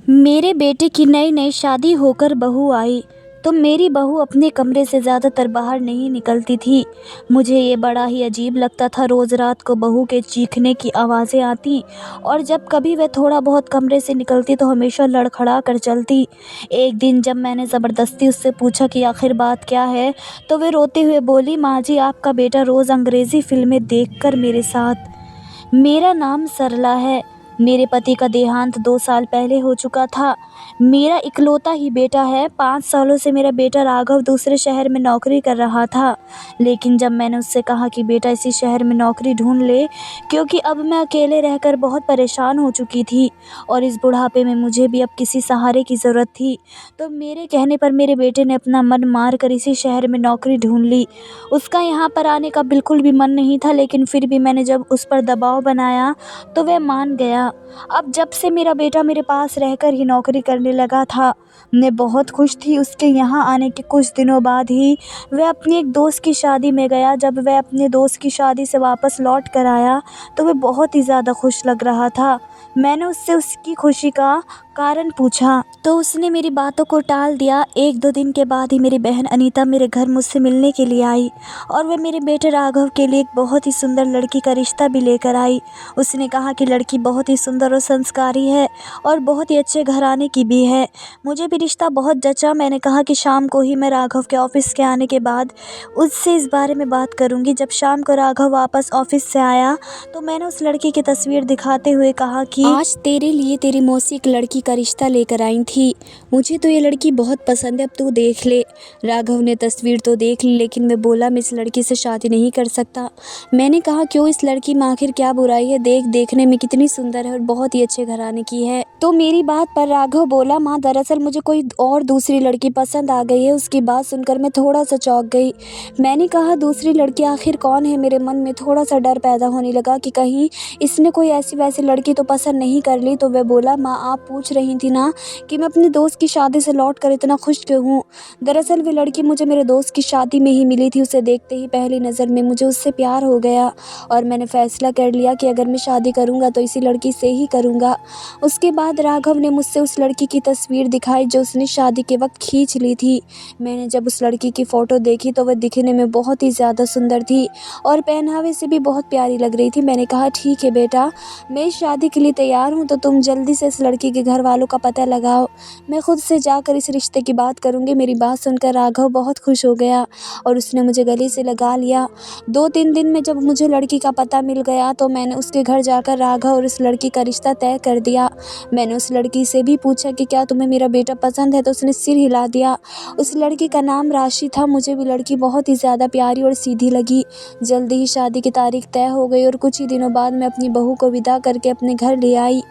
मेरे बेटे की नई नई शादी होकर बहू आई तो मेरी बहू अपने कमरे से ज़्यादातर बाहर नहीं निकलती थी। मुझे ये बड़ा ही अजीब लगता था। रोज़ रात को बहू के चीखने की आवाज़ें आती और जब कभी वह थोड़ा बहुत कमरे से निकलती तो हमेशा लड़खड़ा कर चलती। एक दिन जब मैंने ज़बरदस्ती उससे पूछा कि आखिर बात क्या है, तो वे रोते हुए बोली, माँ जी आपका बेटा रोज़ अंग्रेज़ी फ़िल्में देखकर मेरे साथ। मेरा नाम सरला है। मेरे पति का देहांत 2 साल पहले हो चुका था। मेरा इकलौता ही बेटा है। 5 सालों से मेरा बेटा राघव दूसरे शहर में नौकरी कर रहा था, लेकिन जब मैंने उससे कहा कि बेटा इसी शहर में नौकरी ढूंढ ले, क्योंकि अब मैं अकेले रहकर बहुत परेशान हो चुकी थी और इस बुढ़ापे में मुझे भी अब किसी सहारे की ज़रूरत थी, तो मेरे कहने पर मेरे बेटे ने अपना मन मार कर इसी शहर में नौकरी ढूंढ ली। उसका यहाँ पर आने का बिल्कुल भी मन नहीं था, लेकिन फिर भी मैंने जब उस पर दबाव बनाया तो वह मान गया। अब जब से मेरा बेटा मेरे पास रहकर ही नौकरी करने लगा था, मैं बहुत खुश थी। उसके यहाँ आने के कुछ दिनों बाद ही वह अपनी एक दोस्त की शादी में गया। जब वह अपने दोस्त की शादी से वापस लौट कर आया तो वह बहुत ही ज़्यादा खुश लग रहा था। मैंने उससे उसकी खुशी का कारण पूछा तो उसने मेरी बातों को टाल दिया। 1-2 दिन के बाद ही मेरी बहन अनीता मेरे घर मुझसे मिलने के लिए आई और वह मेरे बेटे राघव के लिए एक बहुत ही सुंदर लड़की का रिश्ता भी लेकर आई। उसने कहा कि लड़की बहुत ही सुंदर और संस्कारी है और बहुत ही अच्छे घराने की भी है। मुझे भी रिश्ता बहुत जचा। मैंने कहा कि शाम को ही मैं राघव के ऑफिस के आने के बाद उससे इस बारे में बात करूंगी। जब शाम को राघव वापस ऑफिस से आया तो मैंने उस लड़की की तस्वीर दिखाते हुए कहा कि आज तेरे लिए तेरी मौसी एक लड़की का रिश्ता लेकर आई थी। मुझे तो ये लड़की बहुत पसंद है, अब तू देख ले। राघव ने तस्वीर तो देख ली, लेकिन मैं बोला मैं इस लड़की से शादी नहीं कर सकता। मैंने कहा क्यों, इस लड़की में आखिर क्या बुराई है, देखने में कितनी सुंदर है और बहुत ही अच्छे घराने की है। तो मेरी बात पर राघव बोला, माँ दरअसल मुझे कोई और दूसरी लड़की पसंद आ गई है। उसकी बात सुनकर मैं थोड़ा सा चौंक गई। मैंने कहा दूसरी लड़की आखिर कौन है। मेरे मन में थोड़ा सा डर पैदा होने लगा कि कहीं इसने कोई ऐसी वैसी लड़की तो पसंद नहीं कर ली। तो वह बोला, माँ आप पूछ रही थी ना कि मैं अपने दोस्त की शादी से लौट कर इतना खुश क्यों हूँ। दरअसल वह लड़की मुझे मेरे दोस्त की शादी में ही मिली थी। उसे देखते ही पहली नज़र में मुझे उससे प्यार हो गया और मैंने फैसला कर लिया कि अगर मैं शादी करूँगा तो इसी लड़की से ही करूँगा। उसके बाद राघव ने मुझसे उस लड़की की तस्वीर दिखाई जो उसने शादी के वक्त खींच ली थी। मैंने जब उस लड़की की फ़ोटो देखी तो वह दिखने में बहुत ही ज़्यादा सुंदर थी और पहनावे से भी बहुत प्यारी लग रही थी। मैंने कहा ठीक है बेटा, मैं इस शादी के लिए तैयार हूँ, तो तुम जल्दी से इस लड़की के घर वालों का पता लगाओ। मैं खुद से जाकर इस रिश्ते की बात करूँगी। मेरी बात सुनकर राघव बहुत खुश हो गया और उसने मुझे गले से लगा लिया। 2-3 दिन में जब मुझे लड़की का पता मिल गया तो मैंने उसके घर जाकर राघव और उस लड़की का रिश्ता तय कर दिया। मैंने उस लड़की से भी पूछा कि क्या तुम्हें मेरा बेटा पसंद है, तो उसने सिर हिला दिया। उस लड़की का नाम राशि था। मुझे भी लड़की बहुत ही ज़्यादा प्यारी और सीधी लगी। जल्दी ही शादी की तारीख तय हो गई और कुछ ही दिनों बाद मैं अपनी बहू को विदा करके अपने घर ले आई।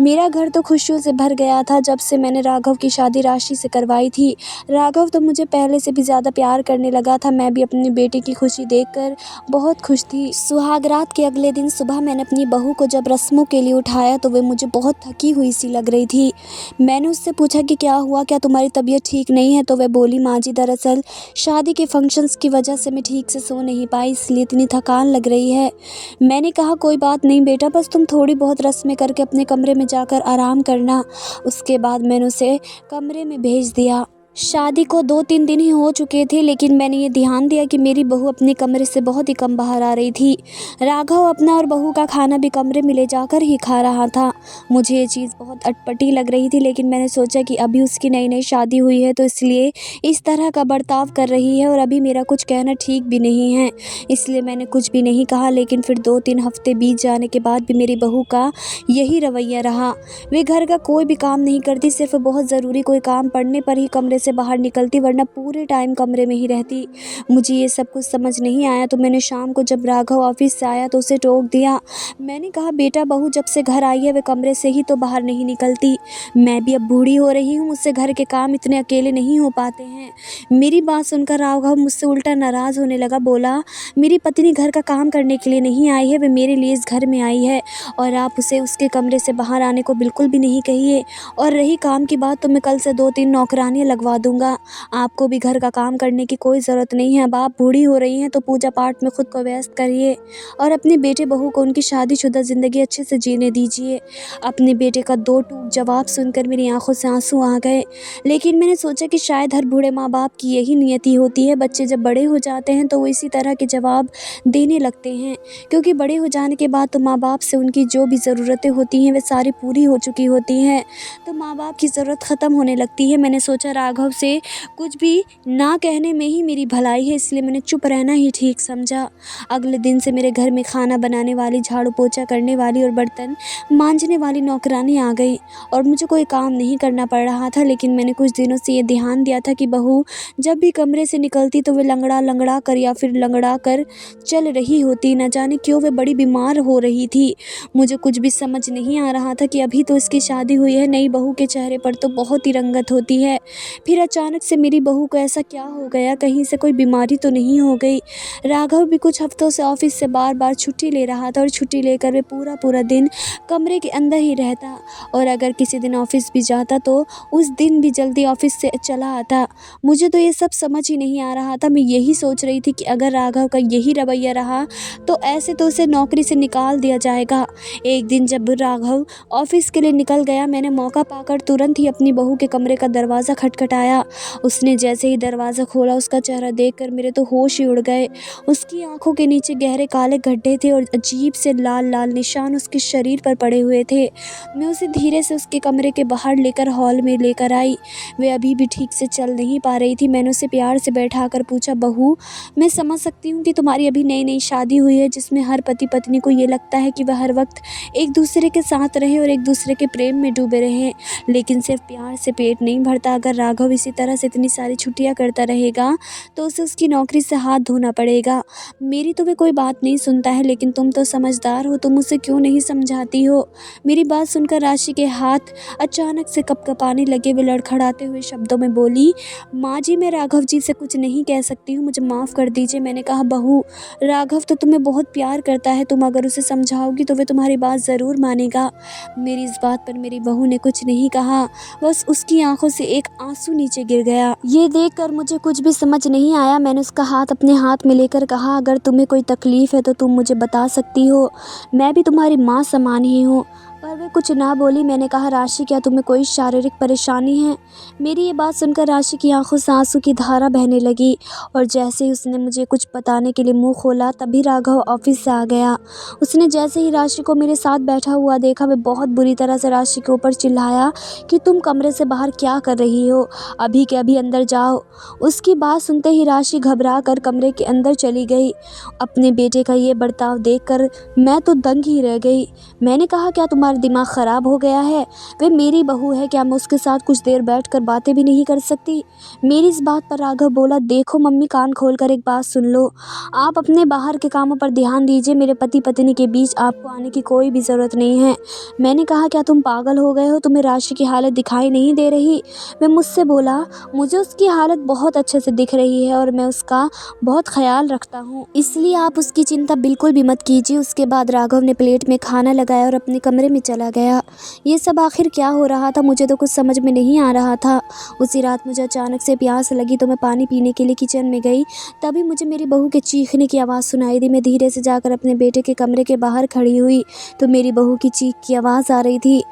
मेरा घर तो खुशियों से भर गया था जब से मैंने राघव की शादी राशि से करवाई थी। राघव तो मुझे पहले से भी ज़्यादा प्यार करने लगा था। मैं भी अपने बेटे की खुशी देखकर बहुत खुश थी। सुहागरात के अगले दिन सुबह मैंने अपनी बहू को जब रस्मों के लिए उठाया तो वह मुझे बहुत थकी हुई सी लग रही थी। मैंने उससे पूछा कि क्या हुआ, क्या तुम्हारी तबीयत ठीक नहीं है। तो वह बोली, माँ जी दरअसल शादी के फंक्शंस की वजह से मैं ठीक से सो नहीं पाई, इसलिए इतनी थकान लग रही है। मैंने कहा कोई बात नहीं बेटा, बस तुम थोड़ी बहुत रस्में करके अपने कमरे में जाकर आराम करना। उसके बाद मैंने उसे कमरे में भेज दिया। शादी को 2-3 दिन ही हो चुके थे, लेकिन मैंने ये ध्यान दिया कि मेरी बहू अपने कमरे से बहुत ही कम बाहर आ रही थी। राघव अपना और बहू का खाना भी कमरे में ले जाकर ही खा रहा था। मुझे ये चीज़ बहुत अटपटी लग रही थी, लेकिन मैंने सोचा कि अभी उसकी नई नई शादी हुई है तो इसलिए इस तरह का बर्ताव कर रही है और अभी मेरा कुछ कहना ठीक भी नहीं है, इसलिए मैंने कुछ भी नहीं कहा। लेकिन फिर 2-3 हफ्ते बीत जाने के बाद भी मेरी बहू का यही रवैया रहा। वे घर का कोई भी काम नहीं करती, सिर्फ बहुत ज़रूरी कोई काम पड़ने पर ही कमरे से बाहर निकलती, वरना पूरे टाइम कमरे में ही रहती। मुझे ये सब कुछ समझ नहीं आया तो मैंने शाम को जब राघव ऑफिस से आया तो उसे टोक दिया। मैंने कहा बेटा, बहू जब से घर आई है वे कमरे से ही तो बाहर नहीं निकलती। मैं भी अब बूढ़ी हो रही हूँ, मुझसे घर के काम इतने अकेले नहीं हो पाते हैं। मेरी बात सुनकर राघव मुझसे उल्टा नाराज़ होने लगा। बोला, मेरी पत्नी घर का काम करने के लिए नहीं आई है, वे मेरे लिए इस घर में आई है और आप उसे उसके कमरे से बाहर आने को बिल्कुल भी नहीं कहिए। और रही काम की बात तो मैं कल से 2-3 नौकरानियाँ लगवा करवा दूँगा। आपको भी घर का काम करने की कोई ज़रूरत नहीं है। अब आप बूढ़ी हो रही हैं तो पूजा पाठ में खुद को व्यस्त करिए और अपने बेटे बहू को उनकी शादीशुदा ज़िंदगी अच्छे से जीने दीजिए। अपने बेटे का दो टूक जवाब सुनकर मेरी आँखों से आँसू आ गए। लेकिन मैंने सोचा कि शायद हर बूढ़े माँ-बाप की यही नियति होती है। बच्चे जब बड़े हो जाते हैं तो वो इसी तरह के जवाब देने लगते हैं, क्योंकि बड़े हो जाने के बाद तो माँ-बाप से उनकी जो भी ज़रूरतें होती हैं वे सारी पूरी हो चुकी होती हैं, तो माँ-बाप की ज़रूरत ख़त्म होने लगती है। मैंने सोचा राघव से कुछ भी ना कहने में ही मेरी भलाई है, इसलिए मैंने चुप रहना ही ठीक समझा। अगले दिन से मेरे घर में खाना बनाने वाली, झाड़ू पोछा करने वाली और बर्तन मांजने वाली नौकरानी आ गई और मुझे कोई काम नहीं करना पड़ रहा था। लेकिन मैंने कुछ दिनों से ये ध्यान दिया था कि बहू जब भी कमरे से निकलती तो वे लंगड़ा लंगड़ा कर या फिर लंगड़ा कर चल रही होती। न जाने क्यों वे बड़ी बीमार हो रही थी। मुझे कुछ भी समझ नहीं आ रहा था कि अभी तो इसकी शादी हुई है, नई बहू के चेहरे पर तो बहुत ही रंगत होती है, फिर अचानक से मेरी बहू को ऐसा क्या हो गया? कहीं से कोई बीमारी तो नहीं हो गई? राघव भी कुछ हफ्तों से ऑफिस से बार बार छुट्टी ले रहा था और छुट्टी लेकर वे पूरा पूरा दिन कमरे के अंदर ही रहता और अगर किसी दिन ऑफिस भी जाता तो उस दिन भी जल्दी ऑफिस से चला आता। मुझे तो ये सब समझ ही नहीं आ रहा था। मैं यही सोच रही थी कि अगर राघव का यही रवैया रहा तो ऐसे तो उसे नौकरी से निकाल दिया जाएगा। एक दिन जब राघव ऑफिस के लिए निकल गया, मैंने मौका पाकर तुरंत ही अपनी बहू के कमरे का दरवाज़ा खटखटाया। उसने जैसे ही दरवाज़ा खोला, उसका चेहरा देखकर मेरे तो होश ही उड़ गए। उसकी आंखों के नीचे गहरे काले गड्ढे थे और अजीब से लाल लाल निशान उसके शरीर पर पड़े हुए थे। मैं उसे धीरे से उसके कमरे के बाहर लेकर हॉल में लेकर आई। वे अभी भी ठीक से चल नहीं पा रही थी। मैंने उसे प्यार से बैठा कर पूछा, बहू, मैं समझ सकती हूँ कि तुम्हारी अभी नई नई शादी हुई है, जिसमें हर पति पत्नी को ये लगता है कि वह हर वक्त एक दूसरे के साथ रहें और एक दूसरे के प्रेम में डूबे रहें, लेकिन सिर्फ प्यार से पेट नहीं भरता। अगर राघव इसी तरह से इतनी सारी छुट्टियाँ करता रहेगा तो उसे उसकी नौकरी से हाथ धोना पड़ेगा। मेरी तो वे कोई बात नहीं सुनता है, लेकिन तुम तो समझदार हो, तुम उसे क्यों नहीं समझाती हो? मेरी बात सुनकर राशि के हाथ अचानक से कँपकँपाने लगे। वे लड़खड़ाते हुए शब्दों में बोली, माँ जी, मैं राघव जी से कुछ नहीं कह सकती हूँ, मुझे माफ़ कर दीजिए। मैंने कहा, बहू, राघव तो तुम्हें बहुत प्यार करता है, तुम अगर उसे समझाओगी तो वे तुम्हारी बात ज़रूर मानेगा। मेरी इस बात पर मेरी बहू ने कुछ नहीं कहा, बस उसकी आंखों से एक आंसू नीचे गिर गया। ये देखकर मुझे कुछ भी समझ नहीं आया। मैंने उसका हाथ अपने हाथ में लेकर कहा, अगर तुम्हें कोई तकलीफ़ है तो तुम मुझे बता सकती हो, मैं भी तुम्हारी माँ समान ही हूँ। पर वे कुछ ना बोली। मैंने कहा, राशि, क्या तुम्हें कोई शारीरिक परेशानी है? मेरी ये बात सुनकर राशि की आंखों से आंसू की धारा बहने लगी और जैसे ही उसने मुझे कुछ बताने के लिए मुंह खोला, तभी राघव ऑफिस से आ गया। उसने जैसे ही राशि को मेरे साथ बैठा हुआ देखा, वे बहुत बुरी तरह से राशि के ऊपर चिल्लाया कि तुम कमरे से बाहर क्या कर रही हो? अभी के अभी अंदर जाओ। उसकी बात सुनते ही राशि घबरा कर कमरे के अंदर चली गई। अपने बेटे का ये बर्ताव देखकर मैं तो दंग ही रह गई। मैंने कहा, क्या तुम्हारा दिमाग ख़राब हो गया है? वे मेरी बहू है, क्या मैं उसके साथ कुछ देर बैठकर बातें भी नहीं कर सकती? मेरी इस बात पर राघव बोला, देखो मम्मी, कान खोलकर एक बात सुन लो। आप अपने बाहर के कामों पर ध्यान दीजिए, मेरे पति पत्नी के बीच आपको आने की कोई भी ज़रूरत नहीं है। मैंने कहा, क्या तुम पागल हो गए हो? तुम्हें राशि की हालत दिखाई नहीं दे रही? वह मुझसे बोला, मुझे उसकी हालत बहुत अच्छे से दिख रही है और मैं उसका बहुत ख्याल रखता हूँ, इसलिए आप उसकी चिंता बिल्कुल भी मत कीजिए। उसके बाद राघव ने प्लेट में खाना लगाया और अपने कमरे में चला गया। ये सब आखिर क्या हो रहा था? मुझे तो कुछ समझ में नहीं आ रहा था। उसी रात मुझे अचानक से प्यास लगी तो मैं पानी पीने के लिए किचन में गई। तभी मुझे मेरी बहू के चीखने की आवाज़ सुनाई दी। मैं धीरे से जाकर अपने बेटे के कमरे के बाहर खड़ी हुई तो मेरी बहू की चीख की आवाज़ आ रही थी।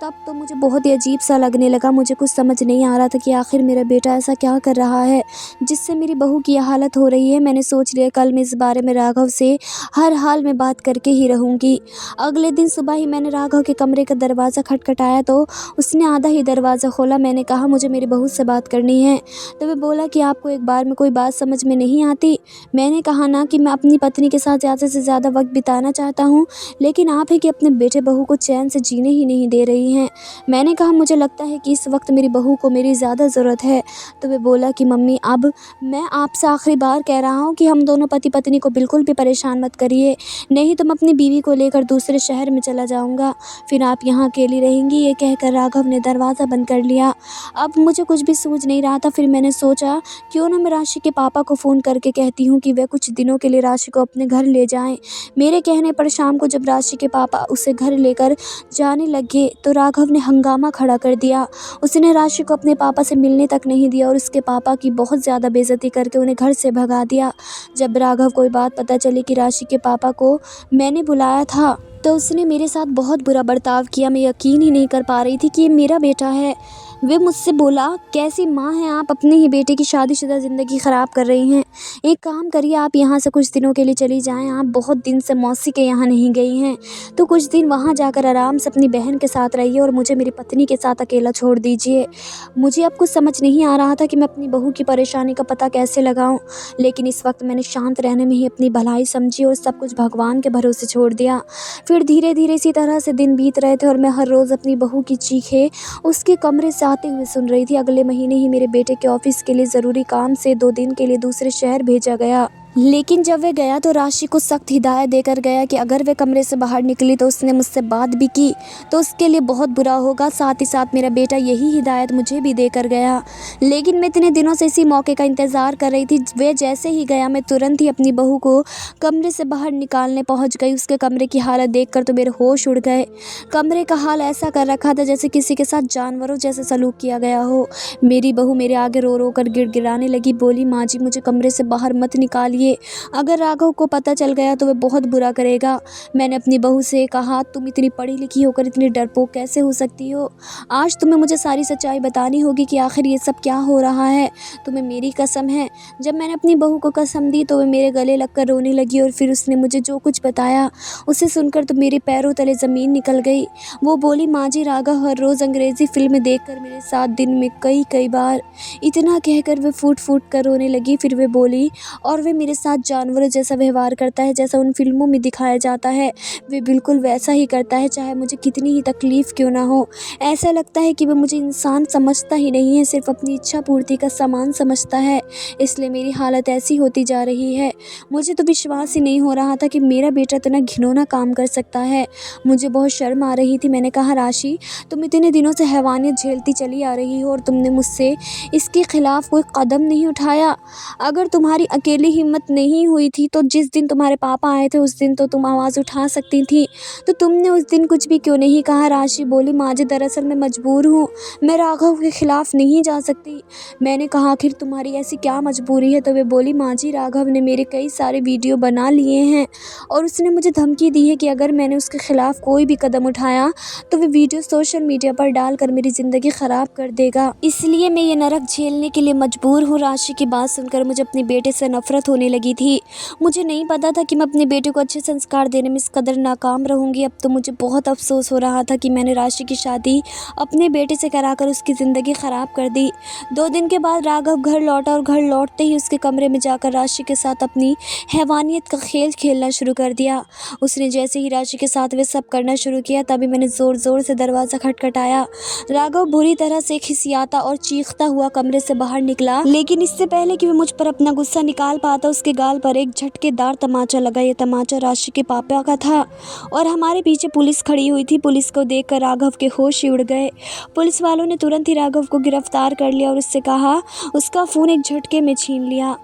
तब तो मुझे बहुत ही अजीब सा लगने लगा। मुझे कुछ समझ नहीं आ रहा था कि आखिर मेरा बेटा ऐसा क्या कर रहा है जिससे मेरी बहू की यह हालत हो रही है। मैंने सोच लिया, कल मैं इस बारे में राघव से हर हाल में बात करके ही रहूँगी। अगले दिन सुबह ही मैंने राघव के कमरे का दरवाज़ा खटखटाया तो उसने आधा ही दरवाज़ा खोला। मैंने कहा, मुझे मेरी बहू से बात करनी है। तो वह बोला कि आपको एक बार में कोई बात समझ में नहीं आती? मैंने कहा ना कि मैं अपनी पत्नी के साथ ज़्यादा से ज़्यादा वक्त बिताना चाहता हूँ, लेकिन आप ही कि अपने बेटे बहू को चैन से जीने ही नहीं दे रही हैं। मैंने कहा, मुझे लगता है कि इस वक्त मेरी बहू को मेरी ज़्यादा ज़रूरत है। तो वे बोला कि मम्मी, अब मैं आपसे आखिरी बार कह रहा हूँ कि हम दोनों पति पत्नी को बिल्कुल भी परेशान मत करिए, नहीं तो मैं अपनी बीवी को लेकर दूसरे शहर में चला जाऊँगा, फिर आप यहाँ अकेली रहेंगी। ये कहकर राघव ने दरवाज़ा बंद कर लिया। अब मुझे कुछ भी सूझ नहीं रहा था। फिर मैंने सोचा, क्यों ना मैं राशि के पापा को फ़ोन करके कहती हूँ कि वे कुछ दिनों के लिए राशि को अपने घर ले जाएँ। मेरे कहने पर शाम को जब राशि के पापा उसे घर लेकर जाने लगे तो राघव ने हंगामा खड़ा कर दिया। उसने राशि को अपने पापा से मिलने तक नहीं दिया और उसके पापा की बहुत ज़्यादा बेइज्जती करके उन्हें घर से भगा दिया। जब राघव को ये बात पता चली कि राशि के पापा को मैंने बुलाया था तो उसने मेरे साथ बहुत बुरा बर्ताव किया। मैं यकीन ही नहीं कर पा रही थी कि ये मेरा बेटा है। वे मुझसे बोला, कैसी माँ हैं आप, अपने ही बेटे की शादीशुदा ज़िंदगी ख़राब कर रही हैं। एक काम करिए, आप यहाँ से कुछ दिनों के लिए चली जाएं। आप बहुत दिन से मौसी के यहाँ नहीं गई हैं, तो कुछ दिन वहाँ जाकर आराम से अपनी बहन के साथ रहिए और मुझे मेरी पत्नी के साथ अकेला छोड़ दीजिए। मुझे अब कुछ समझ नहीं आ रहा था कि मैं अपनी बहू की परेशानी का पता कैसे लगाऊँ, लेकिन इस वक्त मैंने शांत रहने में ही अपनी भलाई समझी और सब कुछ भगवान के भरोसे छोड़ दिया। फिर धीरे धीरे इसी तरह से दिन बीत रहे थे और मैं हर रोज़ अपनी बहू की चीखें उसके कमरे से आते हुए सुन रही थी। अगले महीने ही मेरे बेटे के ऑफिस के लिए ज़रूरी काम से 2 दिन के लिए दूसरे शहर भेजा गया। लेकिन जब वह गया तो राशि को सख्त हिदायत देकर गया कि अगर वह कमरे से बाहर निकली तो उसने मुझसे बात भी की तो उसके लिए बहुत बुरा होगा। साथ ही साथ मेरा बेटा यही हिदायत मुझे भी देकर गया। लेकिन मैं इतने दिनों से इसी मौके का इंतज़ार कर रही थी। वह जैसे ही गया मैं तुरंत ही अपनी बहू को कमरे से बाहर निकालने पहुंच गई। उसके कमरे की हालत देखकर तो मेरे होश उड़ गए। कमरे का हाल ऐसा कर रखा था जैसे किसी के साथ जानवरों जैसे सलूक किया गया हो। मेरी बहू मेरे आगे रो रो कर गिड़गिड़ाने लगी, बोली, माँ जी मुझे कमरे से बाहर मत निकालिए, अगर राघव को पता चल गया तो वह बहुत बुरा करेगा। मैंने अपनी बहू से कहा, तुम इतनी पढ़ी लिखी होकर इतनी डरपोक कैसे हो सकती हो? आज तुम्हें मुझे सारी सच्चाई बतानी होगी कि आखिर ये सब क्या हो रहा है। तुम्हें मेरी कसम है। जब मैंने अपनी बहू को कसम दी तो वह मेरे गले लगकर रोने लगी और फिर उसने मुझे जो कुछ बताया उसे सुनकर तो मेरे पैरों तले ज़मीन निकल गई। वो बोली, माँ जी राघव हर रोज़ अंग्रेज़ी फिल्में देखकर मेरे साथ दिन में कई बार, इतना कहकर वे फूट फूट कर रोने लगी। फिर वे बोली, और वे मेरे साथ जानवरों जैसा व्यवहार करता है जैसा उन फिल्मों में दिखाया जाता है। वे बिल्कुल वैसा ही करता है, चाहे मुझे कितनी ही तकलीफ़ क्यों ना हो। ऐसा लगता है कि वह मुझे इंसान समझता ही नहीं है, सिर्फ अपनी इच्छा पूर्ति का सामान समझता है। इसलिए मेरी हालत ऐसी होती जा रही है। मुझे तो विश्वास ही नहीं हो रहा था कि मेरा बेटा इतना घिनौना काम कर सकता है। मुझे बहुत शर्म आ रही थी। मैंने कहा, राशि तुम इतने दिनों से हैवानियत झेलती चली आ रही हो और तुमने मुझसे इसके खिलाफ़ कोई कदम नहीं उठाया। अगर तुम्हारी अकेली हिम्मत नहीं हुई थी तो जिस दिन तुम्हारे पापा आए थे उस दिन तो तुम आवाज़ उठा सकती थी, तो तुमने उस दिन कुछ भी क्यों नहीं कहा? राशि बोली, माँ जी दरअसल मैं मजबूर हूँ, मैं राघव के खिलाफ़ नहीं जा सकती। मैंने कहा, आखिर तुम्हारी ऐसी क्या मजबूरी है? तो वे बोली, माँ जी राघव ने मेरे कई सारे वीडियो बना लिए हैं और उसने मुझे धमकी दी है कि अगर मैंने उसके खिलाफ़ कोई भी कदम उठाया तो वे वीडियो सोशल मीडिया पर डालकर मेरी ज़िंदगी ख़राब कर देगा, इसलिए मैं ये नरक झेलने के लिए मजबूर हूँ। राशि की बात सुनकर मुझे अपने बेटे से नफरत होने लगी थी। मुझे नहीं पता था कि मैं अपने बेटे को अच्छे संस्कार देने में इस कदर नाकाम रहूँगी। अब तो मुझे बहुत अफसोस हो रहा था कि मैंने राशि की शादी अपने बेटे से कराकर उसकी ज़िंदगी ख़राब कर दी। 2 दिन के बाद राघव घर लौटा और घर लौटते ही उसके कमरे में जाकर राशि के साथ अपनी हैवानियत का खेल खेलना शुरू कर दिया। उसने जैसे ही राशि के साथ वे सब करना शुरू किया तभी मैंने ज़ोर ज़ोर से दरवाज़ा खटखटाया। राघव बुरी तरह से खिसियाता और चीखता हुआ कमरे से बाहर निकला, लेकिन इससे पहले कि वह मुझ पर अपना गुस्सा निकाल पाता उसके गाल पर एक झटकेदार तमाचा लगा। ये तमाचा राशि के पापा का था और हमारे पीछे पुलिस खड़ी हुई थी। पुलिस को देखकर राघव के होश ही उड़ गए। पुलिस वालों ने तुरंत ही राघव को गिरफ्तार कर लिया और उससे कहा उसका फ़ोन एक झटके में छीन लिया।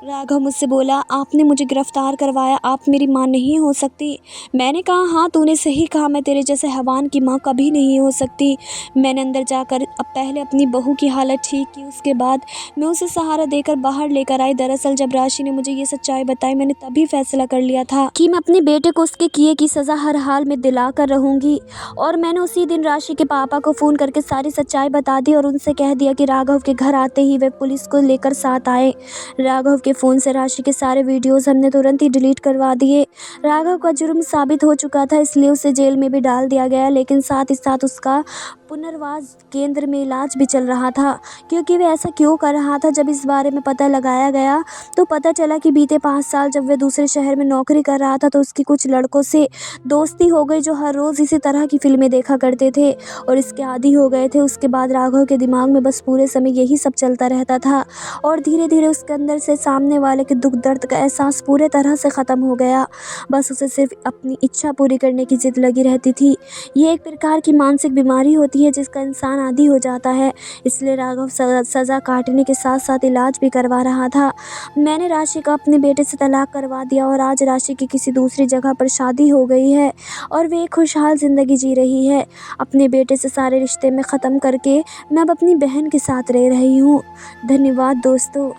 राघव मुझसे बोला, आपने मुझे गिरफ्तार करवाया, आप मेरी माँ नहीं हो सकती। मैंने कहा, हाँ तूने सही कहा, मैं तेरे जैसे हैवान की माँ कभी नहीं हो सकती। मैंने अंदर जाकर अब पहले अपनी बहू की हालत ठीक की, उसके बाद मैं उसे सहारा देकर बाहर लेकर आई। दरअसल जब राशि ने मुझे ये सच्चाई बताई मैंने तभी फैसला कर लिया था कि मैं अपने बेटे को उसके किए की सज़ा हर हाल में दिला कर रहूँगी। और मैंने उसी दिन राशि के पापा को फ़ोन करके सारी सच्चाई बता दी और उनसे कह दिया कि राघव के घर आते ही वे पुलिस को लेकर साथ आए। राघव के फ़ोन से राशि के सारे वीडियोस हमने तुरंत ही डिलीट करवा दिए। राघव का जुर्म साबित हो चुका था, इसलिए उसे जेल में भी डाल दिया गया, लेकिन साथ ही साथ उसका पुनर्वास केंद्र में इलाज भी चल रहा था। क्योंकि वह ऐसा क्यों कर रहा था, जब इस बारे में पता लगाया गया तो पता चला कि बीते 5 साल जब वह दूसरे शहर में नौकरी कर रहा था तो उसकी कुछ लड़कों से दोस्ती हो गई जो हर रोज़ इसी तरह की फिल्में देखा करते थे और इसके आदी हो गए थे। उसके बाद राघव के दिमाग में बस पूरे समय यही सब चलता रहता था और धीरे धीरे उसके अंदर से सामने वाले के दुख दर्द का एहसास पूरे तरह से ख़त्म हो गया। बस उसे सिर्फ अपनी इच्छा पूरी करने की जिद लगी रहती थी। ये एक प्रकार की मानसिक बीमारी होती है जिसका इंसान आदी हो जाता है। इसलिए राघव सज़ा काटने के साथ साथ इलाज भी करवा रहा था। मैंने राशि का अपने बेटे से तलाक करवा दिया और आज राशि की किसी दूसरी जगह पर शादी हो गई है और वे एक खुशहाल ज़िंदगी जी रही है। अपने बेटे से सारे रिश्ते में ख़त्म करके मैं अब अपनी बहन के साथ रह रही हूँ। धन्यवाद दोस्तों।